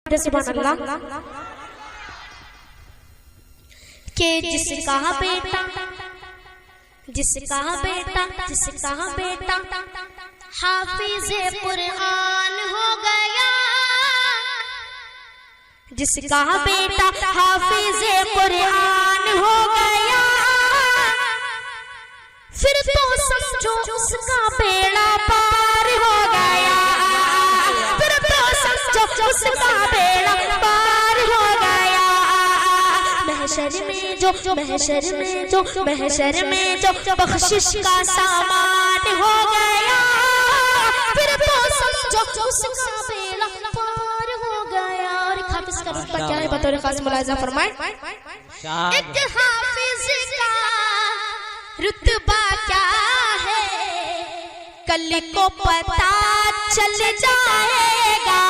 سبحان اللہ کہ جس کا بیٹا حافظ قرآن ہو گیا، جس کا بیٹا حافظ قرآن ہو گیا، پھر تو سمجھو اس کا بیڑا پار ہو گیا، پھر تو سمجھو اس کا بیڑا پار ہو گیا۔ محشر میں جو بخشش کا سامان ہو گیا، پھر تو سمجھو اس کا بیڑا پار ہو گیا۔ اور ایک حافظ کا رتبہ کیا ہے بطور خاص ملاحظہ فرمائیں۔ ایک حافظ کا رتبہ کیا ہے کل کو پتہ چل جائے گا۔